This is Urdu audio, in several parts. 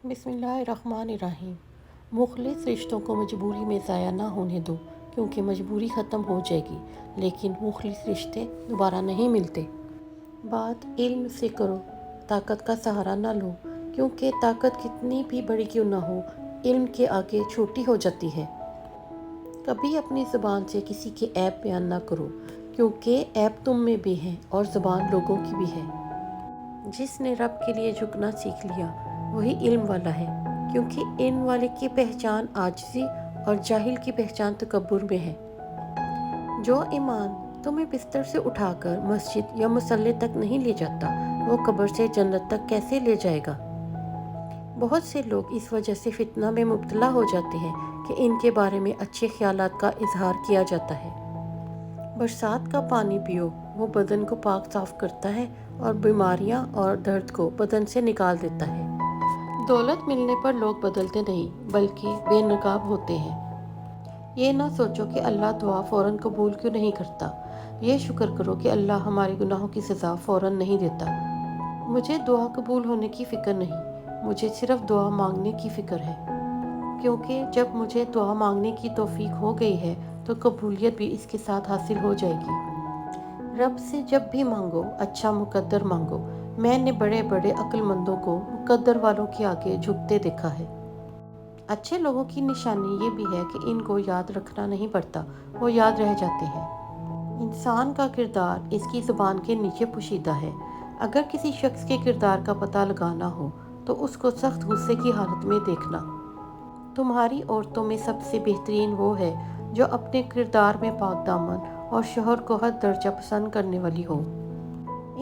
بسم اللہ الرحمن الرحیم۔ مخلص رشتوں کو مجبوری میں ضائع نہ ہونے دو، کیونکہ مجبوری ختم ہو جائے گی لیکن مخلص رشتے دوبارہ نہیں ملتے۔ بات علم سے کرو، طاقت کا سہارا نہ لو، کیونکہ طاقت کتنی بھی بڑی کیوں نہ ہو، علم کے آگے چھوٹی ہو جاتی ہے۔ کبھی اپنی زبان سے کسی کے عیب بیان نہ کرو، کیونکہ عیب تم میں بھی ہے اور زبان لوگوں کی بھی ہے۔ جس نے رب کے لیے جھکنا سیکھ لیا وہی علم والا ہے، کیونکہ علم والے کی پہچان عاجزی اور جاہل کی پہچان تکبر میں ہے۔ جو ایمان تمہیں بستر سے اٹھا کر مسجد یا مصلی تک نہیں لے جاتا، وہ قبر سے جنت تک کیسے لے جائے گا؟ بہت سے لوگ اس وجہ سے فتنہ میں مبتلا ہو جاتے ہیں کہ ان کے بارے میں اچھے خیالات کا اظہار کیا جاتا ہے۔ برسات کا پانی پیو، وہ بدن کو پاک صاف کرتا ہے اور بیماریاں اور درد کو بدن سے نکال دیتا ہے۔ دولت ملنے پر لوگ بدلتے نہیں بلکہ بے نقاب ہوتے ہیں۔ یہ نہ سوچو کہ اللہ دعا فوراً قبول کیوں نہیں کرتا، یہ شکر کرو کہ اللہ ہمارے گناہوں کی سزا فوراً نہیں دیتا۔ مجھے دعا قبول ہونے کی فکر نہیں، مجھے صرف دعا مانگنے کی فکر ہے، کیونکہ جب مجھے دعا مانگنے کی توفیق ہو گئی ہے تو قبولیت بھی اس کے ساتھ حاصل ہو جائے گی۔ رب سے جب بھی مانگو اچھا مقدر مانگو۔ میں نے بڑے بڑے عقل مندوں کو مقدر والوں کے آگے جھکتے دیکھا ہے۔ اچھے لوگوں کی نشانی یہ بھی ہے کہ ان کو یاد رکھنا نہیں پڑتا، وہ یاد رہ جاتے ہیں۔ انسان کا کردار اس کی زبان کے نیچے پوشیدہ ہے۔ اگر کسی شخص کے کردار کا پتہ لگانا ہو تو اس کو سخت غصے کی حالت میں دیکھنا۔ تمہاری عورتوں میں سب سے بہترین وہ ہے جو اپنے کردار میں پاک دامن اور شوہر کو حد درجہ پسند کرنے والی ہو۔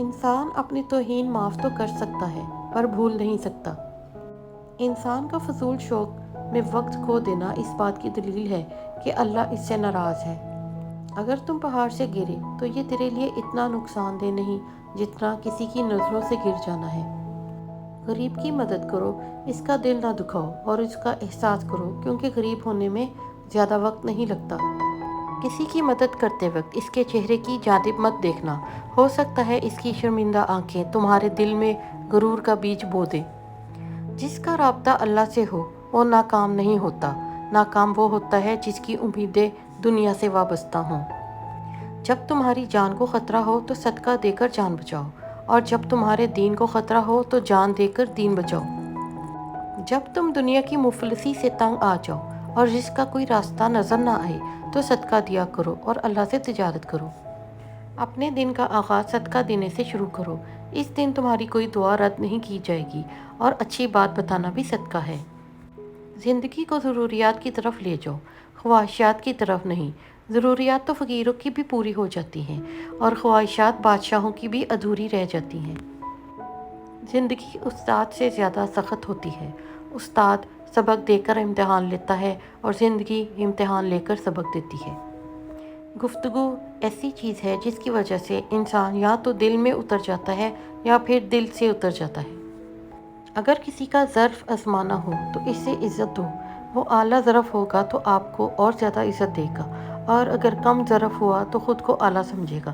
انسان اپنی توہین معاف تو کر سکتا ہے پر بھول نہیں سکتا۔ انسان کا فضول شوق میں وقت کھو دینا اس بات کی دلیل ہے کہ اللہ اس سے ناراض ہے۔ اگر تم پہاڑ سے گرے تو یہ تیرے لیے اتنا نقصان دہ نہیں جتنا کسی کی نظروں سے گر جانا ہے۔ غریب کی مدد کرو، اس کا دل نہ دکھاؤ اور اس کا احساس کرو، کیونکہ غریب ہونے میں زیادہ وقت نہیں لگتا۔ کسی کی مدد کرتے وقت اس کے چہرے کی جانب مت دیکھنا، ہو سکتا ہے اس کی شرمندہ آنکھیں تمہارے دل میں غرور کا بیج بو دیں۔ جس کا رابطہ اللہ سے ہو وہ ناکام نہیں ہوتا، ناکام وہ ہوتا ہے جس کی امیدیں دنیا سے وابستہ ہوں۔ جب تمہاری جان کو خطرہ ہو تو صدقہ دے کر جان بچاؤ، اور جب تمہارے دین کو خطرہ ہو تو جان دے کر دین بچاؤ۔ جب تم دنیا کی مفلسی سے تنگ آ جاؤ اور جس کا کوئی راستہ نظر نہ آئے تو صدقہ دیا کرو اور اللہ سے تجارت کرو۔ اپنے دن کا آغاز صدقہ دینے سے شروع کرو، اس دن تمہاری کوئی دعا رد نہیں کی جائے گی اور اچھی بات بتانا بھی صدقہ ہے۔ زندگی کو ضروریات کی طرف لے جاؤ، خواہشات کی طرف نہیں۔ ضروریات تو فقیروں کی بھی پوری ہو جاتی ہیں اور خواہشات بادشاہوں کی بھی ادھوری رہ جاتی ہیں۔ زندگی استاد سے زیادہ سخت ہوتی ہے۔ استاد سبق دے کر امتحان لیتا ہے اور زندگی امتحان لے کر سبق دیتی ہے۔ گفتگو ایسی چیز ہے جس کی وجہ سے انسان یا تو دل میں اتر جاتا ہے یا پھر دل سے اتر جاتا ہے۔ اگر کسی کا ظرف آزمانا ہو تو اس سے عزت دو، وہ اعلیٰ ظرف ہوگا تو آپ کو اور زیادہ عزت دے گا، اور اگر کم ظرف ہوا تو خود کو اعلیٰ سمجھے گا۔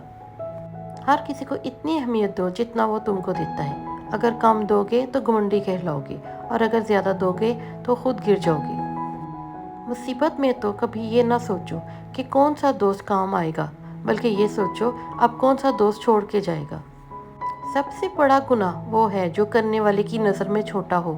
ہر کسی کو اتنی اہمیت دو جتنا وہ تم کو دیتا ہے۔ اگر کم دو گے تو گھمنڈی کہلاؤ گے، اور اگر زیادہ دو گے تو خود گر جاؤ گے۔ مصیبت میں تو کبھی یہ نہ سوچو کہ کون سا دوست کام آئے گا، بلکہ یہ سوچو اب کون سا دوست چھوڑ کے جائے گا۔ سب سے بڑا گناہ وہ ہے جو کرنے والے کی نظر میں چھوٹا ہو۔